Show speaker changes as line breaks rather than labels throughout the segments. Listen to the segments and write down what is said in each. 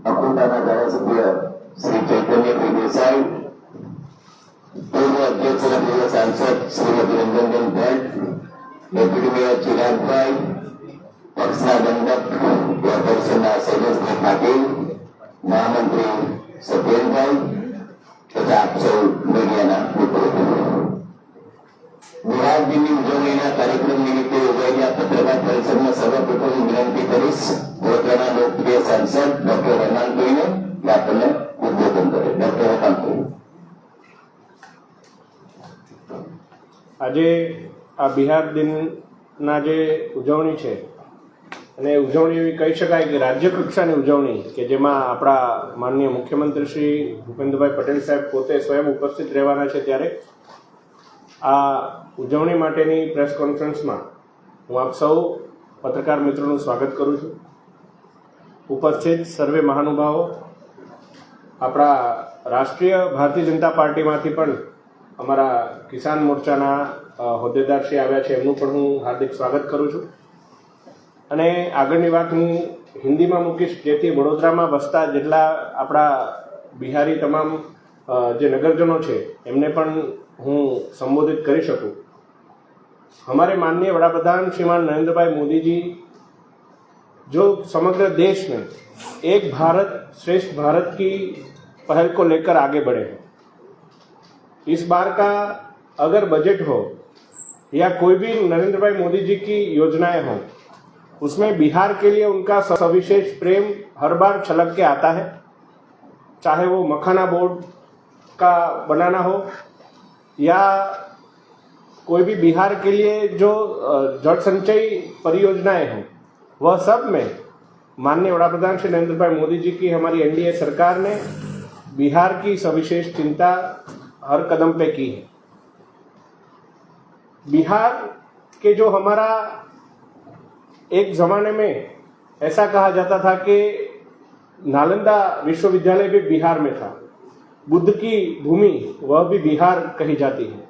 अकोटाना धारासभ्य श्री चैतन्य देसाई, पूर्व अध्यक्ष और पूर्व सांसद श्रीमती रंजनबेन भट्ट, डेप्यूटी मेयर चिराग भाई, पक्षना दंडक परिषदना शैलेषभाई पाटील, महामंत्री सत्येन भाई तथा आप सौ मीडियाना मित्रों, बिहार दिनની ઉજવણીના કાર્યક્રમ નિમિત્તે યોજાયેલા પત્રકાર પરિષદમાં સર્વપ્રથમ વિનંતી કરીશ વડોદરાના લોકપ્રિય સાંસદ ડોક્ટર હેમાંગભાઈને કે આપણને ઉદ્બોધન કરે. ડોક્ટર હેમાંગભાઈ.
આજે આ બિહાર દિનના જે ઉજવણી છે અને ઉજવણી એવી કહી શકાય કે રાજ્ય કક્ષાની ઉજવણી કે જેમાં આપણા માનનીય મુખ્યમંત્રી શ્રી ભૂપેન્દ્રભાઈ પટેલ સાહેબ પોતે સ્વયં ઉપસ્થિત રહેવાના છે, ત્યારે આ ઉજવણી માટેની પ્રેસ કોન્ફરન્સમાં હું આપ સૌ પત્રકાર મિત્રોનું સ્વાગત કરું છું. ઉપસ્થિત સર્વે મહાનુભાવો, આપણા રાષ્ટ્રીય ભારતીય જનતા પાર્ટીમાંથી પણ અમારા કિસાન મોરચાના હોદ્દેદારશ્રી આવ્યા છે, એમનું પણ હું હાર્દિક સ્વાગત કરું છું. અને આગળની વાત હું હિન્દીમાં મૂકીશ, જેથી વડોદરામાં વસતા જેટલા આપણા બિહારી તમામ જે નગરજનો છે એમને પણ હું સંબોધિત કરી શકूं. हमारे माननीय वडाप्रधान श्रीमान नरेंद्र भाई मोदी जी जो समग्र देश में एक भारत श्रेष्ठ भारत की पहल को लेकर आगे बढ़े हैं, इस बार का अगर बजट हो या कोई भी नरेंद्र भाई मोदी जी की योजनाएं हों, उसमें बिहार के लिए उनका सविशेष प्रेम हर बार छलक के आता है. चाहे वो मखाना बोर्ड का बनाना हो या कोई भी बिहार के लिए जो जल संचय परियोजनाएं हैं, वह सब में माननीय वडाप्रधान श्री नरेंद्र भाई मोदी जी की हमारी एनडीए सरकार ने बिहार की सविशेष चिंता हर कदम पे की है. बिहार के जो हमारा एक जमाने में ऐसा कहा जाता था कि नालंदा विश्वविद्यालय भी बिहार में था, बुद्ध की भूमि वह भी बिहार कही जाती है,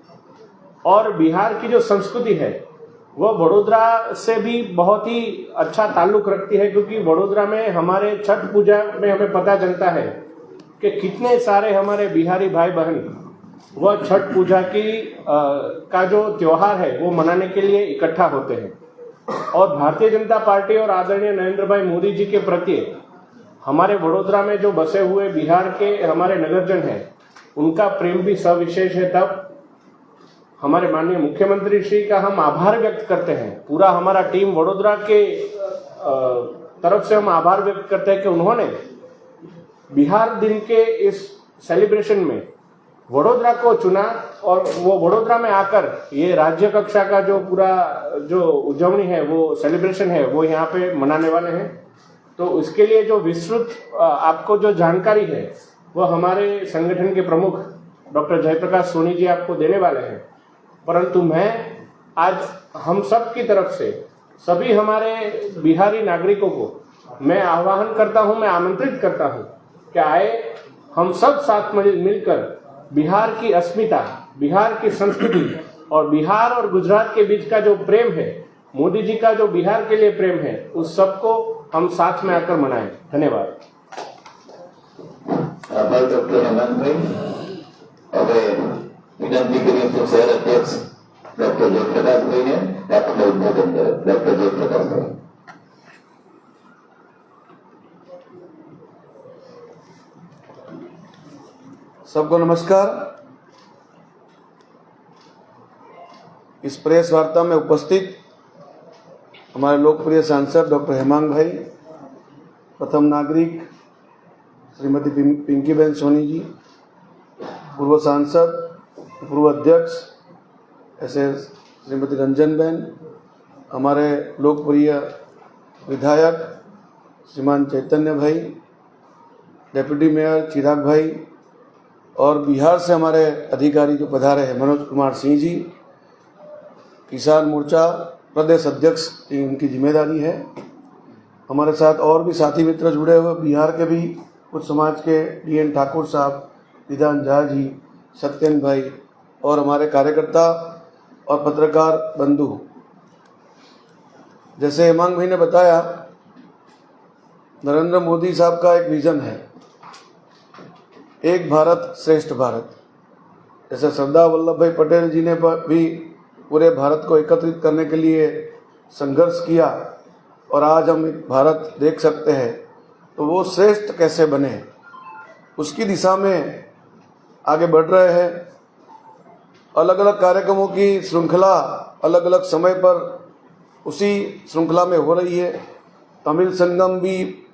और बिहार की जो संस्कृति है वह वडोदरा से भी बहुत ही अच्छा ताल्लुक रखती है, क्योंकि वडोदरा में हमारे छठ पूजा में हमें पता चलता है कि कितने सारे हमारे बिहारी भाई बहन वह छठ पूजा की का जो त्योहार है वो मनाने के लिए इकट्ठा होते हैं. और भारतीय जनता पार्टी और आदरणीय नरेंद्र भाई मोदी जी के प्रति हमारे वडोदरा में जो बसे हुए बिहार के हमारे नगरजन हैं, उनका प्रेम भी सविशेष है. तब हमारे माननीय मुख्यमंत्री श्री का हम आभार व्यक्त करते हैं, पूरा हमारा टीम वडोदरा के तरफ से हम आभार व्यक्त करते हैं कि उन्होंने बिहार दिन के इस सेलिब्रेशन में वडोदरा को चुना और वो वडोदरा में आकर ये राज्य कक्षा का जो पूरा जो उजवणी है, वो सेलिब्रेशन है, वो यहाँ पे मनाने वाले हैं. तो उसके लिए जो विस्तृत आपको जो जानकारी है वो हमारे संगठन के प्रमुख डॉक्टर जयप्रकाश सोनी जी आपको देने वाले हैं. परंतु मैं आज हम सब की तरफ से सभी हमारे बिहारी नागरिकों को मैं आह्वान करता हूं, मैं आमंत्रित करता हूं कि आए हम सब साथ मिलकर बिहार की अस्मिता, बिहार की संस्कृति और बिहार और गुजरात के बीच का जो प्रेम है, मोदी जी का जो बिहार के लिए प्रेम है, उस सबको हम साथ में आकर मनाएं. धन्यवाद.
आभार डॉक्टर हेमंतभाई. હવે વિનંતી કરીએ તો શહેર અધ્યક્ષ ડોક્ટર જયપ્રકાશભાઈને આપણે ઉદ્બોધન કરે. ડોક્ટર જયપ્રકાશભાઈ.
सबको नमस्कार. इस प्रेस वार्ता में उपस्थित हमारे लोकप्रिय सांसद डॉक्टर हेमांग भाई, प्रथम नागरिक श्रीमती पिंकीबेन सोनी जी, पूर्व सांसद पूर्व अध्यक्ष ऐसे श्रीमती रंजनबेन, हमारे लोकप्रिय विधायक श्रीमान चैतन्य भाई, डेप्यूटी मेयर चिराग भाई, और बिहार से हमारे अधिकारी जो पधारे हैं मनोज कुमार सिंह जी, किसान मोर्चा प्रदेश अध्यक्ष इनकी जिम्मेदारी है. हमारे साथ और भी साथी मित्र जुड़े हुए बिहार के भी कुछ समाज के DN ठाकुर साहब, विधान झा जी, सत्यन भाई और हमारे कार्यकर्ता और पत्रकार बंधु. जैसे हेमांग भाई ने बताया नरेंद्र मोदी साहब का एक विजन है, एक भारत श्रेष्ठ भारत। जैसे सरदार वल्लभ भाई पटेल जी ने भी पूरे भारत को एकत्रित करने के लिए संघर्ष किया और आज हम एक भारत देख सकते हैं, तो वो श्रेष्ठ कैसे बने उसकी दिशा में आगे बढ़ रहे हैं। अलग अलग कार्यक्रमों की श्रृंखला अलग अलग समय पर उसी श्रृंखला में हो रही है। तमिल संगम भी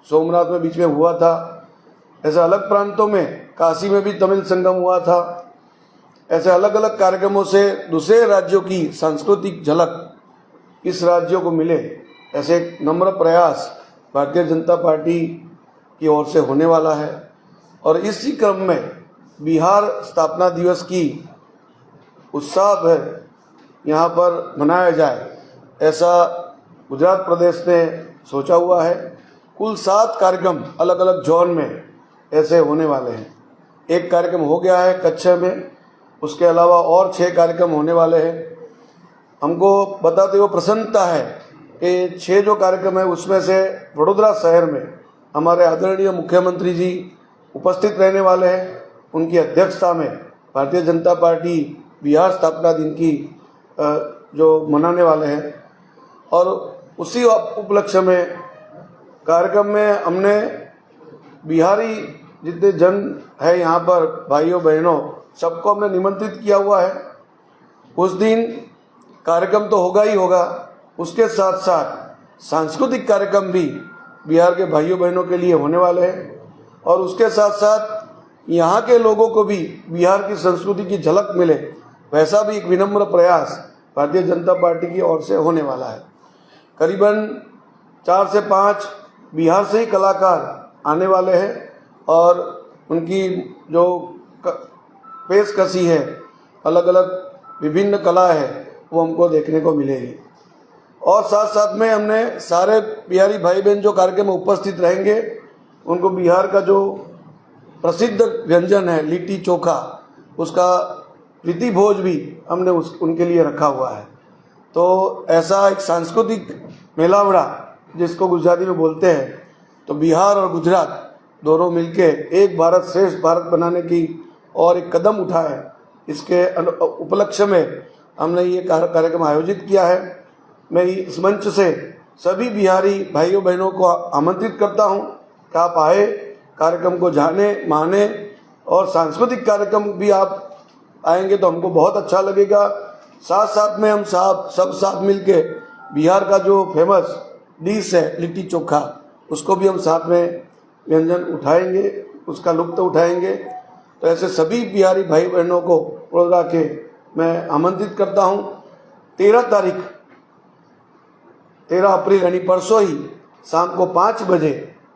सोमनाथ में बीच में हुआ था, ऐसे अलग प्रांतों में काशी में भी तमिल संगम हुआ था। ऐसे अलग अलग कार्यक्रमों से दूसरे राज्यों की सांस्कृतिक झलक इस राज्यों को मिले, ऐसे एक नम्र प्रयास भारतीय जनता पार्टी की ओर से होने वाला है। और इसी क्रम में बिहार स्थापना दिवस की उत्साह है यहाँ पर मनाया जाए, ऐसा गुजरात प्रदेश ने सोचा हुआ है। कुल 7 कार्यक्रम अलग अलग जोन में ऐसे होने वाले हैं। एक कार्यक्रम हो गया है कच्छ में, उसके अलावा और 6 कार्यक्रम होने वाले हैं। हमको बताते हुए प्रसन्नता है कि 6 जो कार्यक्रम है उसमें से वडोदरा शहर में हमारे आदरणीय मुख्यमंत्री जी उपस्थित रहने वाले हैं। उनकी अध्यक्षता में भारतीय जनता पार्टी बिहार स्थापना दिन की जो मनाने वाले हैं, और उसी उपलक्ष्य में कार्यक्रम में हमने बिहारी जितने जन है यहाँ पर भाइयों बहनों सबको हमने निमंत्रित किया हुआ है। उस दिन कार्यक्रम तो होगा ही होगा, उसके साथ साथ सांस्कृतिक कार्यक्रम भी बिहार के भाइयों बहनों के लिए होने वाले हैं, और उसके साथ साथ यहाँ के लोगों को भी बिहार की संस्कृति की झलक मिले, वैसा भी एक विनम्र प्रयास भारतीय जनता पार्टी की ओर से होने वाला है। करीबन 4 से 5 बिहार से ही कलाकार आने वाले हैं, और उनकी जो पेशकशी है, अलग अलग विभिन्न कला है, वो हमको देखने को मिलेगी। और साथ साथ में हमने सारे बिहारी भाई बहन जो कार्यक्रम में उपस्थित रहेंगे उनको बिहार का जो प्रसिद्ध व्यंजन है लिट्टी चोखा, उसका प्रीति भोज भी हमने उनके लिए रखा हुआ है। तो ऐसा एक सांस्कृतिक मेलावड़ा जिसको गुजराती में बोलते हैं, तो बिहार और गुजरात दोनों मिलके एक भारत श्रेष्ठ भारत बनाने की और एक कदम उठाए, इसके उपलक्ष्य में हमने ये कार्यक्रम आयोजित किया है। मैं इस मंच से सभी बिहारी भाइयों बहनों को आमंत्रित करता हूँ कि आप आए, कार्यक्रम को जाने माने, और सांस्कृतिक कार्यक्रम भी आप आएंगे तो हमको बहुत अच्छा लगेगा। साथ साथ में हम सब साथ मिलके बिहार का जो फेमस डिश है लिट्टी चोखा, उसको भी हम साथ में व्यंजन उठाएंगे, उसका लुत्फ उठाएंगे। तो ऐसे सभी बिहारी भाई बहनों को वडोदरा के मैं आमंत्रित करता हूँ। 13 अप्रैल यानी परसों ही शाम को 5 बजे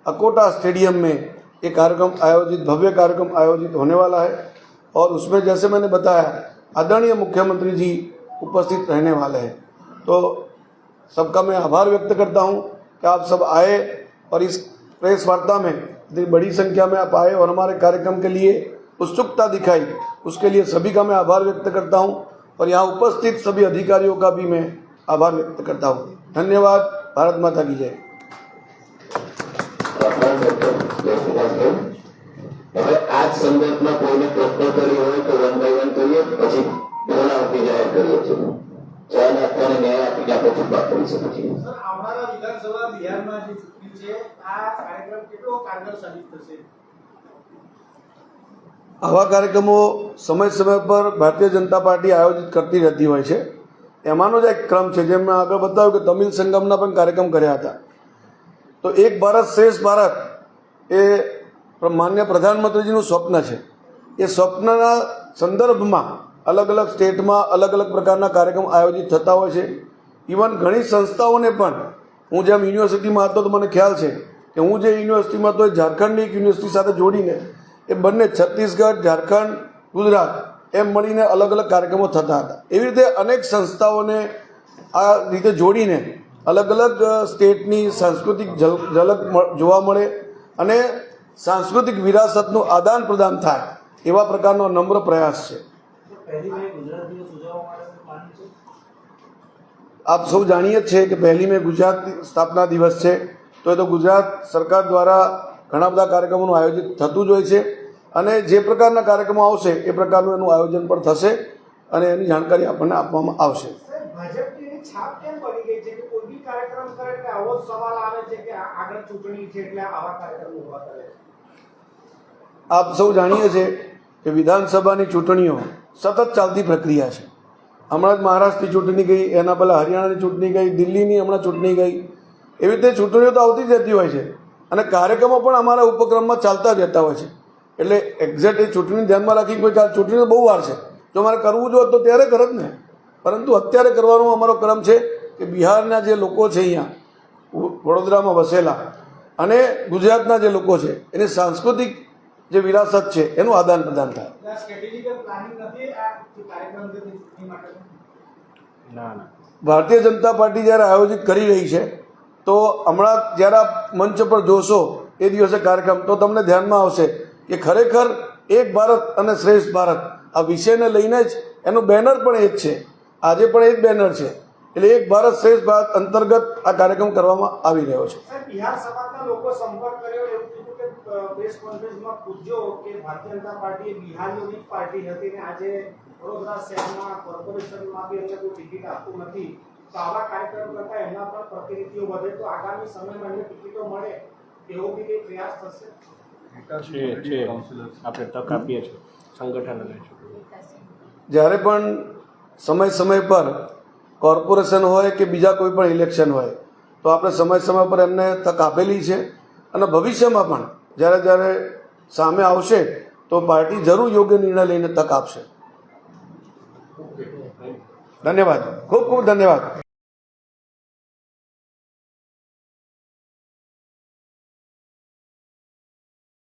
अकोटा स्टेडियम में एक कार्यक्रम आयोजित, भव्य कार्यक्रम आयोजित होने वाला है, और उसमें जैसे मैंने बताया आदरणीय मुख्यमंत्री जी उपस्थित रहने वाले हैं। तो सबका मैं आभार व्यक्त करता हूं कि आप सब आए और इस प्रेस वार्ता में इतनी बड़ी संख्या में आप आए और हमारे कार्यक्रम के लिए उत्सुकता दिखाई, उसके लिए सभी का मैं आभार व्यक्त करता हूं, और यहाँ उपस्थित सभी अधिकारियों का भी मैं आभार व्यक्त करता हूं। धन्यवाद। भारत माता की जय।
હવે આ જ સંદર્ભમાં કોઈને પ્રશ્નોત્તરી હોય તો 1 બાય 1 કરીએ, પછી પૂર્ણાવતી જાહેર કરીએ છીએ। ચા નાસ્તાને ન્યાય આપીને આપણે ચૂપા કરી શકીએ છીએ।
આવનારા વિધાનસભા બિહારમાં જે ચૂંટણી છે આ કાર્યક્રમ કેટલો કારગર સાબિત થશે?
આવા કાર્યક્રમો સમય સમય પર ભારતીય જનતા પાર્ટી આયોજિત કરતી રહેતી હોય છે। એમાંનો જ એક ક્રમ છે, જેમ મેં આગળ બતાવ્યું કે તમિલ સંગમના પણ કાર્યક્રમ કર્યા હતા। તો એક ભારત શ્રેષ્ઠ ભારત એ માન્ય પ્રધાનમંત્રીજીનું સ્વપ્ન છે। એ સ્વપ્નના સંદર્ભમાં અલગ અલગ સ્ટેટમાં અલગ અલગ પ્રકારના કાર્યક્રમ આયોજિત થતા હોય છે। ઇવન ઘણી સંસ્થાઓને પણ, હું જેમ યુનિવર્સિટીમાં હતો તો મને ખ્યાલ છે કે હું જે યુનિવર્સિટીમાં હતો એ ઝારખંડની એક યુનિવર્સિટી સાથે જોડીને એ બંને છત્તીસગઢ, ઝારખંડ, ગુજરાત એમ મળીને અલગ અલગ કાર્યક્રમો થતા હતા। એવી રીતે અનેક સંસ્થાઓને આ રીતે જોડીને અલગ અલગ સ્ટેટની સાંસ્કૃતિક ઝલક જોવા મળે અને સાંસ્કૃતિક વિરાસતનું આદાન પ્રદાન થાય, એવા પ્રકારનો નમ્ર પ્રયાસ છે। આપ સૌ જાણીએ જ છે કે 1 મે ગુજરાત સ્થાપના દિવસ છે, તો તો એ તો ગુજરાત સરકાર દ્વારા ઘણા બધા કાર્યક્રમોનું આયોજિત થતું જ હોય છે અને જે પ્રકારના કાર્યક્રમો આવશે એ પ્રકારનું એનું આયોજન પણ થશે અને એની જાણકારી આપણને આપવામાં આવશે.
સાહેબ, ભાજપની એવી છાપ કેમ પડી ગઈ છે કે કોઈ બી કાર્યક્રમ કરે એટલે આવો જ સવાલ આવે છે કે આગળ ચૂંટણી છે એટલે આવા કાર્યક્રમ ઉભા કરે છે?
આપ સૌ જાણીએ છીએ કે વિધાનસભાની ચૂંટણીઓ સતત ચાલતી પ્રક્રિયા છે. હમણાં જ મહારાષ્ટ્રની ચૂંટણી ગઈ, એના પહેલાં હરિયાણાની ચૂંટણી ગઈ, દિલ્હીની હમણાં ચૂંટણી ગઈ. એવી રીતે ચૂંટણીઓ તો આવતી જ રહેતી હોય છે અને કાર્યક્રમો પણ અમારા ઉપક્રમમાં ચાલતા જ રહેતા હોય છે. એટલે એક્ઝેક્ટ એ ચૂંટણી ધ્યાનમાં રાખી કોઈ ચૂંટણીનો બહુ વાર છે. જો મારે કરવું જોઈએ તો ત્યારે કરે જ ને, પરંતુ અત્યારે કરવાનો અમારો ક્રમ છે કે બિહારના જે લોકો છે અહીંયા વડોદરામાં વસેલા અને ગુજરાતના જે લોકો છે એની સાંસ્કૃતિક જે વિરાસત છે એનું આદાન પ્રદાન થાય.
સ્ટ્રેટેજિકલ પ્લાનિંગ નથી આ કાર્યક્રમ છે તે ચૂંટણી માટે?
ના ના,
ભારતીય જનતા પાર્ટી જ્યારે આયોજિત કરી રહી છે તો હમણાં જ્યારે આપ મંચ પર જોશો એ દિવસે કાર્યક્રમ તો તમને ધ્યાનમાં આવશે કે ખરેખર એક ભારત અને શ્રેષ્ઠ ભારત આ વિષયને લઈને જ એનું બેનર પણ એ જ છે. આજે પણ એ જ બેનર છે. એટલે એક ભારત શ્રેષ્ઠ ભારત અંતર્ગત આ કાર્યક્રમ કરવામાં આવી રહ્યો છે.
સાહેબ, બિહાર સમાજના લોકો સંપર્ક કર્યો એવું કીધું કે પ્રેસ કોન્ફરન્સમાં પૂછજો કે ભારતીય જનતા પાર્ટી એ બિહારીઓની જ પાર્ટી હતી ને આજે વડોદરા શહેરમાં કોર્પોરેશનમાં બી એમને કોઈ ટિકિટ આપતું નથી, તો આવા કાર્યક્રમ કરતા એમના પણ પ્રતિનિધિઓ વધે તો આગામી સમયમાં એમને ટિકિટો મળે એવો બી કંઈ પ્રયાસ થશે?
છે આપણે તક આપીએ છીએ સંગઠન અને ચૂંટણી.
જ્યારે પણ સમય પર કોર્પોરેશન હોય કે બીજા કોઈ પણ ઇલેક્શન હોય તો આપણે સમય પર એમને તક આપેલી છે અને ભવિષ્યમાં પણ જ્યારે સામે આવશે તો પાર્ટી જરૂર યોગ્ય નિર્ણય લઈને તક આપશે. ધન્યવાદ, ખૂબ ખૂબ ધન્યવાદ.